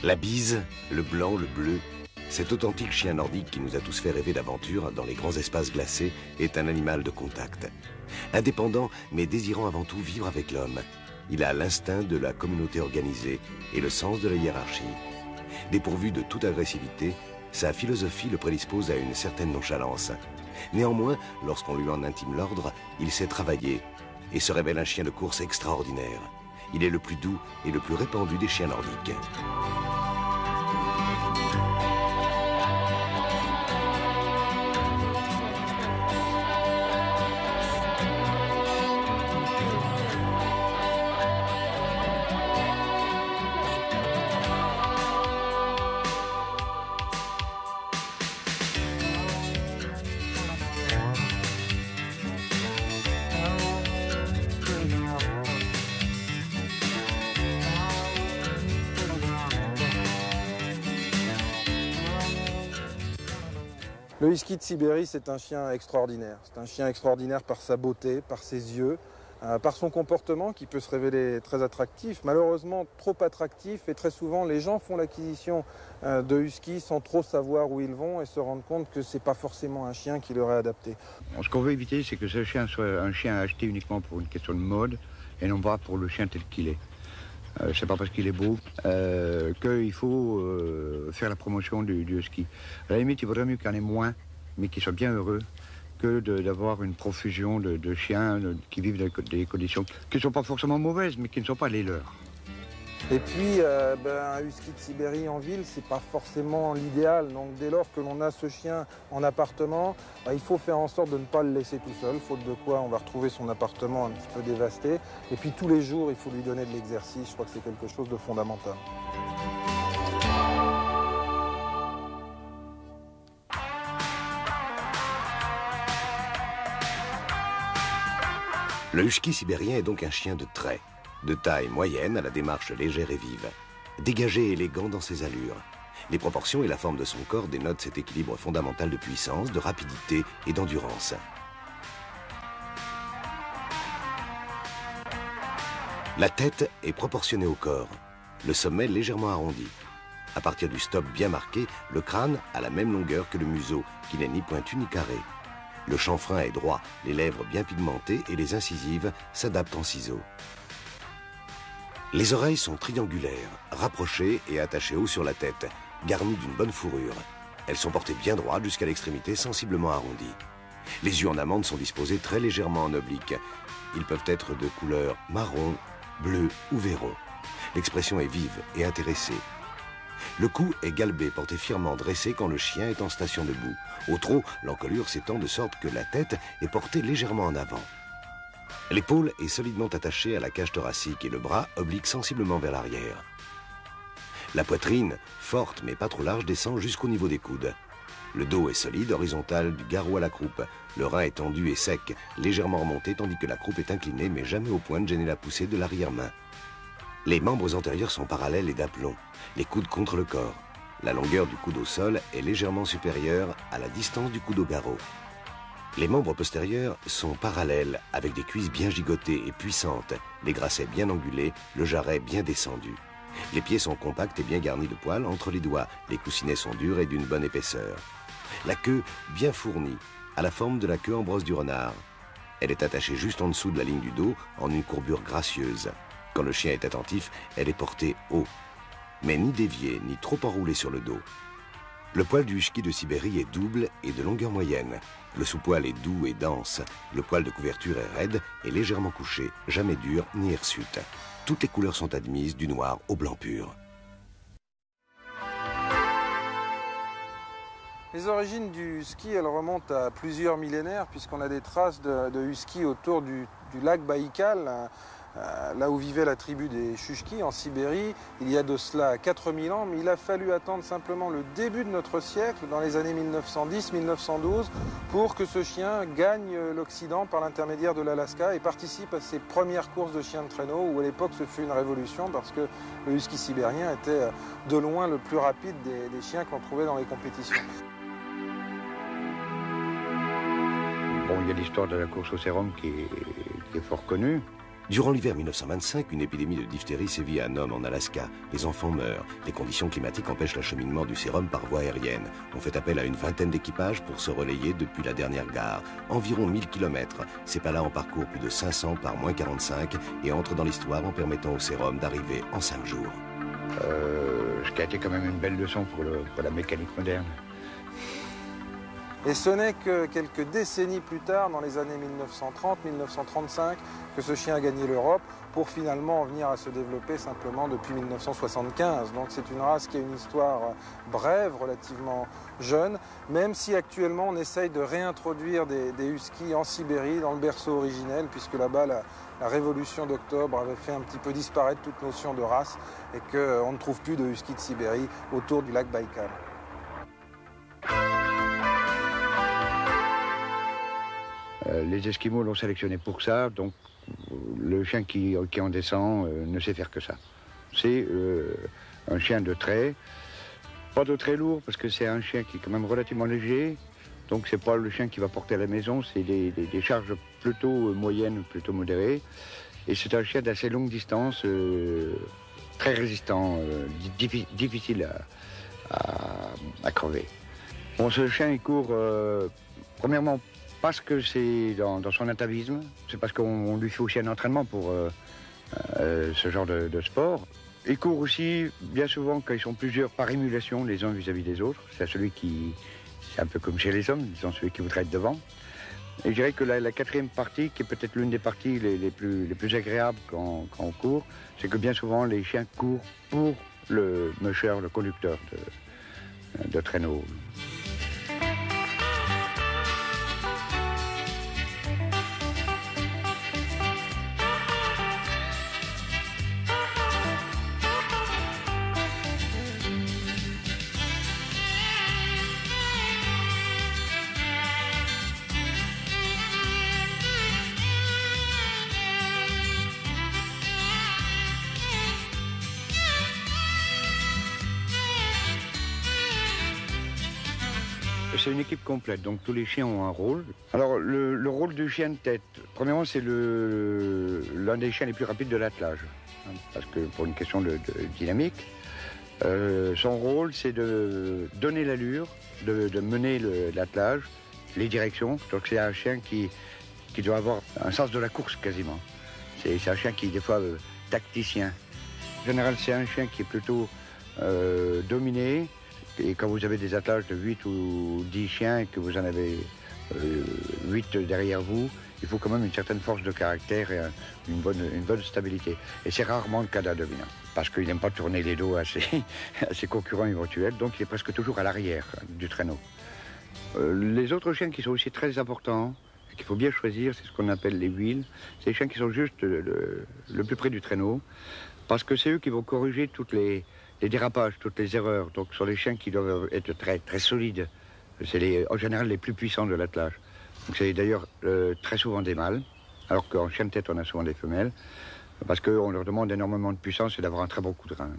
La bise, le blanc, le bleu, cet authentique chien nordique qui nous a tous fait rêver d'aventure dans les grands espaces glacés est un animal de contact. Indépendant, mais désirant avant tout vivre avec l'homme. Il a l'instinct de la communauté organisée et le sens de la hiérarchie. Dépourvu de toute agressivité, sa philosophie le prédispose à une certaine nonchalance. Néanmoins, lorsqu'on lui en intime l'ordre, il sait travailler et se révèle un chien de course extraordinaire. Il est le plus doux et le plus répandu des chiens nordiques. Le husky de Sibérie, c'est un chien extraordinaire. C'est un chien extraordinaire par sa beauté, par ses yeux, par son comportement qui peut se révéler très attractif, malheureusement trop attractif, et très souvent les gens font l'acquisition de husky sans trop savoir où ils vont et se rendent compte que c'est pas forcément un chien qui leur est adapté. Ce qu'on veut éviter, c'est que ce chien soit un chien acheté uniquement pour une question de mode et non pas pour le chien tel qu'il est. C'est pas parce qu'il est beau qu'il faut faire la promotion du husky. À la limite, il vaudrait mieux qu'il y en ait moins, mais qu'il soit bien heureux, que d'avoir une profusion de chiens qui vivent dans des conditions qui ne sont pas forcément mauvaises, mais qui ne sont pas les leurs. Et puis, un husky de Sibérie en ville, c'est pas forcément l'idéal. Donc, dès lors que l'on a ce chien en appartement, il faut faire en sorte de ne pas le laisser tout seul, faute de quoi on va retrouver son appartement un petit peu dévasté. Et puis, tous les jours, il faut lui donner de l'exercice. Je crois que c'est quelque chose de fondamental. Le husky sibérien est donc un chien de trait, de taille moyenne à la démarche légère et vive, dégagé et élégant dans ses allures. Les proportions et la forme de son corps dénotent cet équilibre fondamental de puissance, de rapidité et d'endurance. La tête est proportionnée au corps, le sommet légèrement arrondi. À partir du stop bien marqué, le crâne a la même longueur que le museau, qui n'est ni pointu ni carré. Le chanfrein est droit, les lèvres bien pigmentées et les incisives s'adaptent en ciseaux. Les oreilles sont triangulaires, rapprochées et attachées haut sur la tête, garnies d'une bonne fourrure. Elles sont portées bien droites jusqu'à l'extrémité sensiblement arrondie. Les yeux en amande sont disposés très légèrement en oblique. Ils peuvent être de couleur marron, bleu ou vairon. L'expression est vive et intéressée. Le cou est galbé, porté fièrement dressé quand le chien est en station debout. Au trot, l'encolure s'étend de sorte que la tête est portée légèrement en avant. L'épaule est solidement attachée à la cage thoracique et le bras oblique sensiblement vers l'arrière. La poitrine, forte mais pas trop large, descend jusqu'au niveau des coudes. Le dos est solide, horizontal du garrot à la croupe. Le rein est tendu et sec, légèrement remonté tandis que la croupe est inclinée mais jamais au point de gêner la poussée de l'arrière-main. Les membres antérieurs sont parallèles et d'aplomb, les coudes contre le corps. La longueur du coude au sol est légèrement supérieure à la distance du coude au garrot. Les membres postérieurs sont parallèles, avec des cuisses bien gigotées et puissantes, les gracets bien angulés, le jarret bien descendu. Les pieds sont compacts et bien garnis de poils entre les doigts, les coussinets sont durs et d'une bonne épaisseur. La queue bien fournie, à la forme de la queue en brosse du renard. Elle est attachée juste en dessous de la ligne du dos, en une courbure gracieuse. Quand le chien est attentif, elle est portée haut, mais ni déviée, ni trop enroulée sur le dos. Le poil du husky de Sibérie est double et de longueur moyenne. Le sous-poil est doux et dense. Le poil de couverture est raide et légèrement couché, jamais dur ni hirsute. Toutes les couleurs sont admises, du noir au blanc pur. Les origines du husky, elles remontent à plusieurs millénaires, puisqu'on a des traces de husky autour du lac Baïkal, là où vivait la tribu des Chuchki en Sibérie, il y a de cela 4000 ans, mais il a fallu attendre simplement le début de notre siècle, dans les années 1910-1912, pour que ce chien gagne l'Occident par l'intermédiaire de l'Alaska et participe à ses premières courses de chiens de traîneau, où à l'époque ce fut une révolution parce que le husky sibérien était de loin le plus rapide des chiens qu'on trouvait dans les compétitions. Bon, il y a l'histoire de la course au sérum qui est fort connue. Durant l'hiver 1925, une épidémie de diphtérie sévit à Nome en Alaska. Les enfants meurent. Les conditions climatiques empêchent l'acheminement du sérum par voie aérienne. On fait appel à une vingtaine d'équipages pour se relayer depuis la dernière gare. Environ 1000 km. Ces pas-là en parcourent plus de 500 par moins 45 et entrent dans l'histoire en permettant au sérum d'arriver en 5 jours. Ce qui a été quand même une belle leçon pour la mécanique moderne. Et ce n'est que quelques décennies plus tard, dans les années 1930-1935, que ce chien a gagné l'Europe pour finalement en venir à se développer simplement depuis 1975. Donc c'est une race qui a une histoire brève, relativement jeune, même si actuellement on essaye de réintroduire des huskies en Sibérie, dans le berceau originel, puisque là-bas la révolution d'octobre avait fait un petit peu disparaître toute notion de race et qu'on ne trouve plus de huskies de Sibérie autour du lac Baïkal. Les Esquimaux l'ont sélectionné pour ça, donc le chien qui en descend ne sait faire que ça. C'est un chien de trait, pas de très lourd parce que c'est un chien qui est quand même relativement léger, donc c'est pas le chien qui va porter à la maison, c'est des charges plutôt moyennes, plutôt modérées, et c'est un chien d'assez longue distance, très résistant, difficile à crever. Bon, ce chien il court premièrement parce que c'est dans son atavisme, c'est parce qu'on lui fait aussi un entraînement pour ce genre de sport. Il court aussi bien souvent quand ils sont plusieurs par émulation les uns vis-à-vis des autres. C'est celui qui, c'est un peu comme chez les hommes, disons celui qui voudrait être devant. Et je dirais que la quatrième partie, qui est peut-être l'une des parties les plus agréables quand on court, c'est que bien souvent les chiens courent pour le musher, le conducteur de traîneau. C'est une équipe complète, donc tous les chiens ont un rôle. Alors le rôle du chien de tête, premièrement c'est l'un des chiens les plus rapides de l'attelage, hein, parce que pour une question de dynamique, son rôle c'est de donner l'allure, de mener l'attelage, les directions. Donc c'est un chien qui doit avoir un sens de la course quasiment. C'est un chien qui est des fois tacticien. En général c'est un chien qui est plutôt dominé. Et quand vous avez des attelages de 8 ou 10 chiens et que vous en avez 8 derrière vous, il faut quand même une certaine force de caractère et une bonne stabilité. Et c'est rarement le cas d'un dominant, parce qu'il n'aime pas tourner les dos à ses concurrents éventuels, donc il est presque toujours à l'arrière du traîneau. Les autres chiens qui sont aussi très importants, et qu'il faut bien choisir, c'est ce qu'on appelle les wheels. C'est les chiens qui sont juste le plus près du traîneau, parce que c'est eux qui vont corriger toutes les dérapages, toutes les erreurs. Donc ce sont les chiens qui doivent être très, très solides. C'est en général les plus puissants de l'attelage. Donc c'est d'ailleurs très souvent des mâles, alors qu'en chien de tête on a souvent des femelles, parce qu'on leur demande énormément de puissance et d'avoir un très bon coup de rein.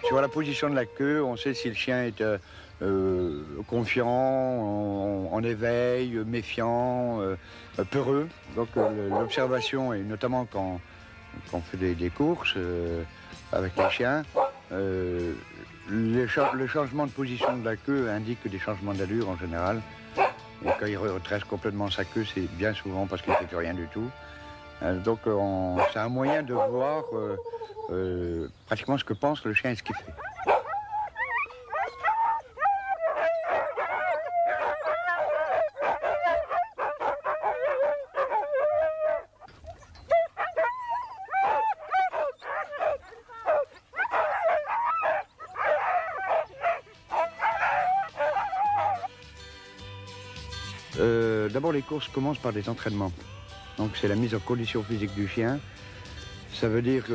Sur la position de la queue, on sait si le chien est confiant, en éveil, méfiant, peureux. Donc l'observation, et notamment quand on fait des courses avec les chiens, le changement de position de la queue indique des changements d'allure en général. Et quand il retresse complètement sa queue, c'est bien souvent parce qu'il ne fait plus rien du tout. Donc c'est un moyen de voir pratiquement ce que pense le chien et ce qu'il fait. D'abord, les courses commencent par des entraînements. Donc c'est la mise en condition physique du chien. Ça veut dire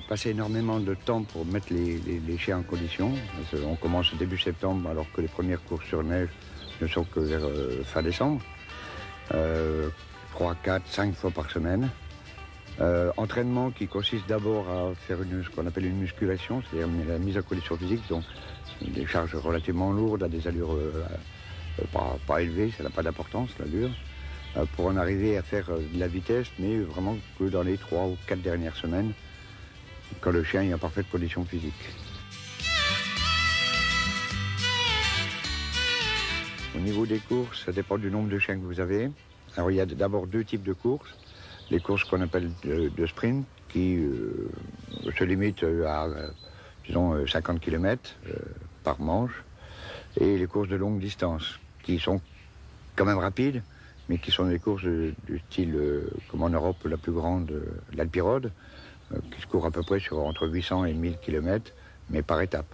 passer énormément de temps pour mettre les chiens en condition. On commence au début septembre, alors que les premières courses sur neige ne sont que vers fin décembre. 3, 4, 5 fois par semaine. Entraînement qui consiste d'abord à faire ce qu'on appelle une musculation, c'est-à-dire la mise en condition physique, donc des charges relativement lourdes à des allures pas élevées, ça n'a pas d'importance l'allure, pour en arriver à faire de la vitesse, mais vraiment que dans les 3 ou 4 dernières semaines, quand le chien est en parfaite condition physique. Au niveau des courses, ça dépend du nombre de chiens que vous avez. Alors il y a d'abord 2 types de courses. Les courses qu'on appelle de sprint, qui se limitent à, disons, 50 km par manche, et les courses de longue distance, qui sont quand même rapides, mais qui sont des courses du style, comme en Europe, la plus grande, l'Alpirode, qui se court à peu près sur entre 800 et 1000 km, mais par étape.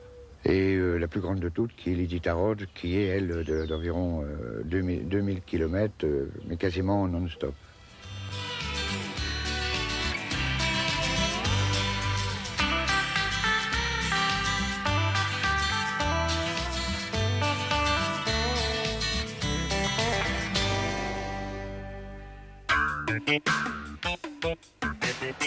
Et la plus grande de toutes, qui est l'Iditarod, qui est, elle, d'environ 2000 km, mais quasiment non-stop.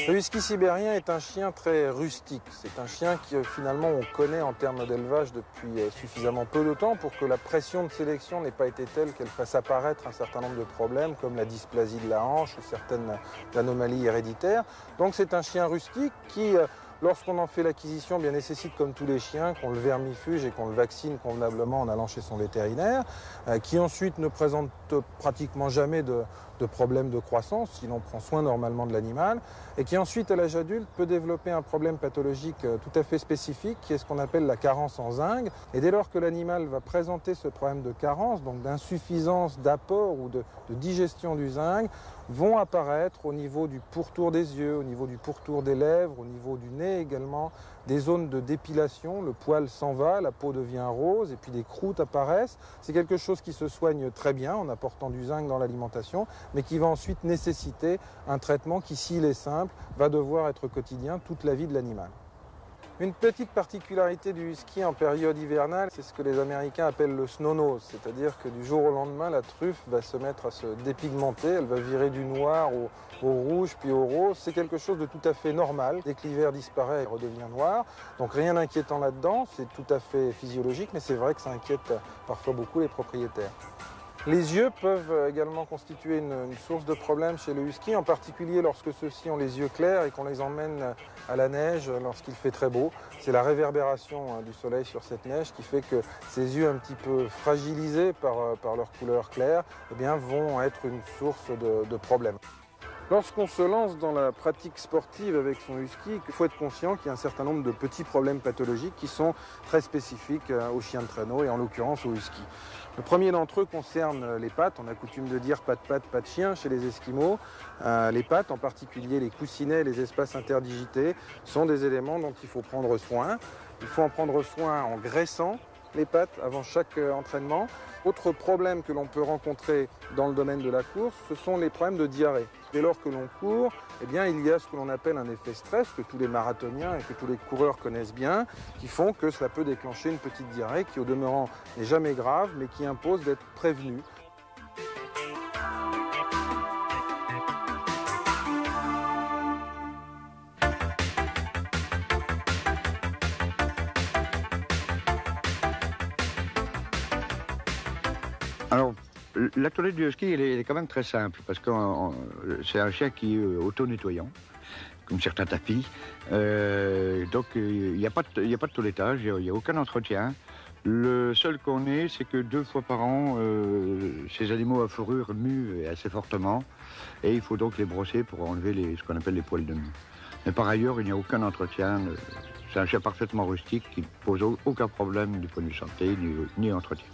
Le husky sibérien est un chien très rustique. C'est un chien que finalement on connaît en termes d'élevage depuis suffisamment peu de temps pour que la pression de sélection n'ait pas été telle qu'elle fasse apparaître un certain nombre de problèmes comme la dysplasie de la hanche ou certaines anomalies héréditaires. Donc c'est un chien rustique qui, lorsqu'on en fait l'acquisition, bien nécessite comme tous les chiens qu'on le vermifuge et qu'on le vaccine convenablement en allant chez son vétérinaire, qui ensuite ne présente pratiquement jamais de problèmes de croissance, si l'on prend soin normalement de l'animal, et qui ensuite à l'âge adulte peut développer un problème pathologique tout à fait spécifique, qui est ce qu'on appelle la carence en zinc. Et dès lors que l'animal va présenter ce problème de carence, donc d'insuffisance d'apport ou de digestion du zinc, vont apparaître au niveau du pourtour des yeux, au niveau du pourtour des lèvres, au niveau du nez également, des zones de dépilation, le poil s'en va, la peau devient rose et puis des croûtes apparaissent. C'est quelque chose qui se soigne très bien en apportant du zinc dans l'alimentation, mais qui va ensuite nécessiter un traitement qui, s'il est simple, va devoir être quotidien toute la vie de l'animal. Une petite particularité du husky en période hivernale, c'est ce que les Américains appellent le snow nose, c'est-à-dire que du jour au lendemain, la truffe va se mettre à se dépigmenter, elle va virer du noir au rouge puis au rose. C'est quelque chose de tout à fait normal. Dès que l'hiver disparaît, elle redevient noire. Donc rien d'inquiétant là-dedans, c'est tout à fait physiologique, mais c'est vrai que ça inquiète parfois beaucoup les propriétaires. Les yeux peuvent également constituer une source de problème chez le husky, en particulier lorsque ceux-ci ont les yeux clairs et qu'on les emmène à la neige lorsqu'il fait très beau. C'est la réverbération du soleil sur cette neige qui fait que ces yeux un petit peu fragilisés par leur couleur claire vont être une source de problème. Lorsqu'on se lance dans la pratique sportive avec son husky, il faut être conscient qu'il y a un certain nombre de petits problèmes pathologiques qui sont très spécifiques aux chiens de traîneau et en l'occurrence au husky. Le premier d'entre eux concerne les pattes. On a coutume de dire pas de pattes, pas de chien chez les Esquimaux. Les pattes, en particulier les coussinets, les espaces interdigités, sont des éléments dont il faut prendre soin. Il faut en prendre soin en graissant les pattes avant chaque entraînement. Autre problème que l'on peut rencontrer dans le domaine de la course, ce sont les problèmes de diarrhée. Dès lors que l'on court, il y a ce que l'on appelle un effet stress, que tous les marathoniens et que tous les coureurs connaissent bien, qui font que cela peut déclencher une petite diarrhée qui, au demeurant, n'est jamais grave, mais qui impose d'être prévenu. Alors, la toilette du husky, elle est quand même très simple, parce que c'est un chien qui est auto-nettoyant, comme certains tapis. Donc, il n'y a pas de toilettage, il n'y a aucun entretien. Le seul qu'on ait, c'est que 2 fois par an, ces animaux à fourrure muent assez fortement, et il faut donc les brosser pour enlever ce qu'on appelle les poils de mue. Mais par ailleurs, il n'y a aucun entretien. C'est un chien parfaitement rustique qui ne pose aucun problème du point de vue santé ni entretien.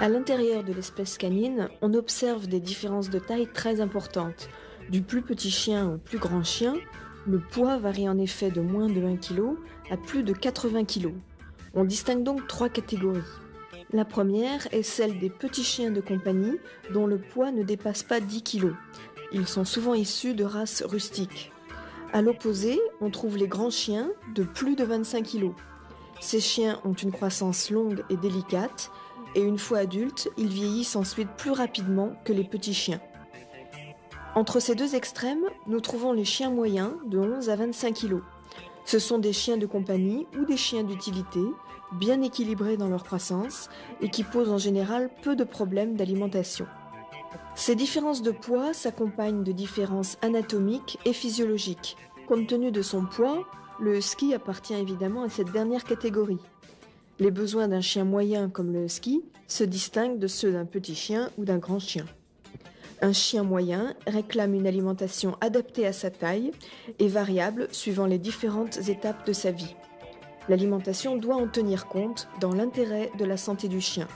À l'intérieur de l'espèce canine, on observe des différences de taille très importantes. Du plus petit chien au plus grand chien, le poids varie en effet de moins de 1 kg à plus de 80 kg. On distingue donc 3 catégories. La première est celle des petits chiens de compagnie dont le poids ne dépasse pas 10 kg. Ils sont souvent issus de races rustiques. À l'opposé, on trouve les grands chiens de plus de 25 kg. Ces chiens ont une croissance longue et délicate et une fois adultes, ils vieillissent ensuite plus rapidement que les petits chiens. Entre ces deux extrêmes, nous trouvons les chiens moyens de 11 à 25 kg. Ce sont des chiens de compagnie ou des chiens d'utilité, bien équilibrés dans leur croissance et qui posent en général peu de problèmes d'alimentation. Ces différences de poids s'accompagnent de différences anatomiques et physiologiques. Compte tenu de son poids, le husky appartient évidemment à cette dernière catégorie. Les besoins d'un chien moyen comme le husky se distinguent de ceux d'un petit chien ou d'un grand chien. Un chien moyen réclame une alimentation adaptée à sa taille et variable suivant les différentes étapes de sa vie. L'alimentation doit en tenir compte dans l'intérêt de la santé du chien.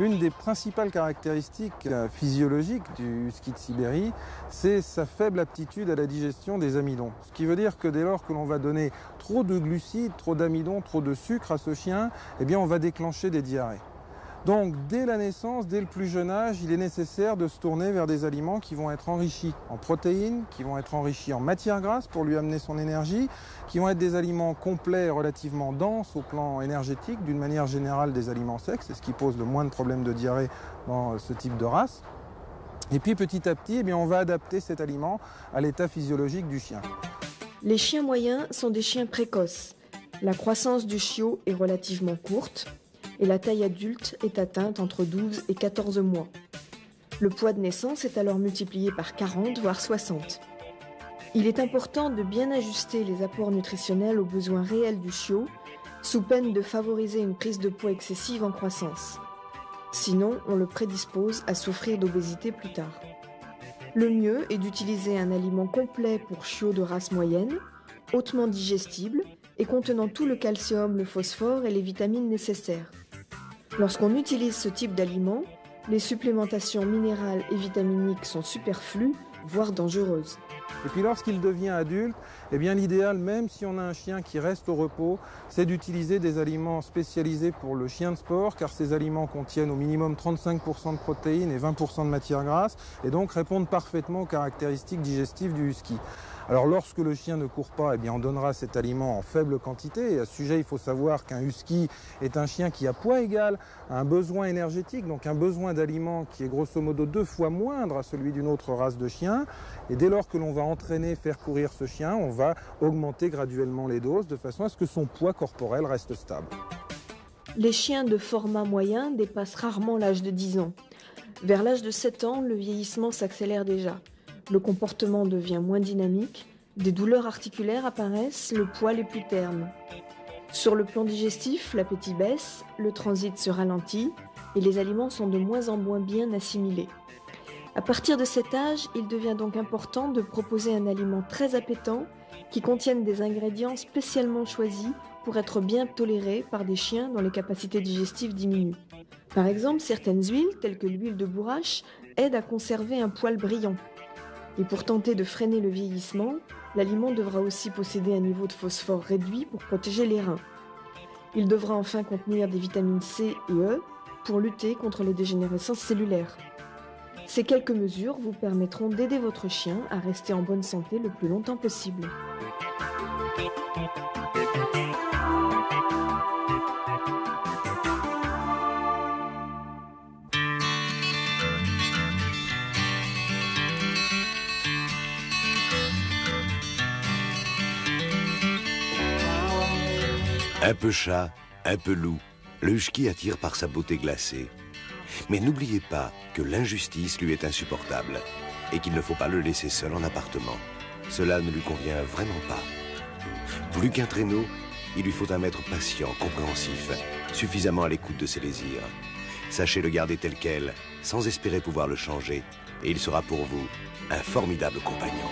Une des principales caractéristiques physiologiques du husky de Sibérie, c'est sa faible aptitude à la digestion des amidons. Ce qui veut dire que dès lors que l'on va donner trop de glucides, trop d'amidons, trop de sucre à ce chien, eh bien on va déclencher des diarrhées. Donc dès la naissance, dès le plus jeune âge, il est nécessaire de se tourner vers des aliments qui vont être enrichis en protéines, qui vont être enrichis en matières grasses pour lui amener son énergie, qui vont être des aliments complets et relativement denses au plan énergétique, d'une manière générale des aliments secs, c'est ce qui pose le moins de problèmes de diarrhée dans ce type de race. Et puis petit à petit, eh bien, on va adapter cet aliment à l'état physiologique du chien. Les chiens moyens sont des chiens précoces. La croissance du chiot est relativement courte et la taille adulte est atteinte entre 12 et 14 mois. Le poids de naissance est alors multiplié par 40 voire 60. Il est important de bien ajuster les apports nutritionnels aux besoins réels du chiot, sous peine de favoriser une prise de poids excessive en croissance. Sinon, on le prédispose à souffrir d'obésité plus tard. Le mieux est d'utiliser un aliment complet pour chiots de race moyenne, hautement digestible et contenant tout le calcium, le phosphore et les vitamines nécessaires. Lorsqu'on utilise ce type d'aliment, les supplémentations minérales et vitaminiques sont superflues, voire dangereuses. Et puis lorsqu'il devient adulte, eh bien l'idéal, même si on a un chien qui reste au repos, c'est d'utiliser des aliments spécialisés pour le chien de sport, car ces aliments contiennent au minimum 35% de protéines et 20% de matières grasses, et donc répondent parfaitement aux caractéristiques digestives du husky. Alors lorsque le chien ne court pas, eh bien on donnera cet aliment en faible quantité. Et à ce sujet, il faut savoir qu'un husky est un chien qui, à poids égal, a un besoin énergétique, donc un besoin d'aliments qui est grosso modo 2 fois moindre à celui d'une autre race de chien. Et dès lors que l'on va entraîner, faire courir ce chien, on va augmenter graduellement les doses de façon à ce que son poids corporel reste stable. Les chiens de format moyen dépassent rarement l'âge de 10 ans. Vers l'âge de 7 ans, le vieillissement s'accélère déjà. Le comportement devient moins dynamique, des douleurs articulaires apparaissent, le poil est plus terne. Sur le plan digestif, l'appétit baisse, le transit se ralentit et les aliments sont de moins en moins bien assimilés. À partir de cet âge, il devient donc important de proposer un aliment très appétant qui contienne des ingrédients spécialement choisis pour être bien tolérés par des chiens dont les capacités digestives diminuent. Par exemple, certaines huiles, telles que l'huile de bourrache, aident à conserver un poil brillant. Et pour tenter de freiner le vieillissement, l'aliment devra aussi posséder un niveau de phosphore réduit pour protéger les reins. Il devra enfin contenir des vitamines C et E pour lutter contre les dégénérescences cellulaires. Ces quelques mesures vous permettront d'aider votre chien à rester en bonne santé le plus longtemps possible. Un peu chat, un peu loup, le husky attire par sa beauté glacée. Mais n'oubliez pas que l'injustice lui est insupportable et qu'il ne faut pas le laisser seul en appartement. Cela ne lui convient vraiment pas. Plus qu'un traîneau, il lui faut un maître patient, compréhensif, suffisamment à l'écoute de ses désirs. Sachez le garder tel quel, sans espérer pouvoir le changer, et il sera pour vous un formidable compagnon.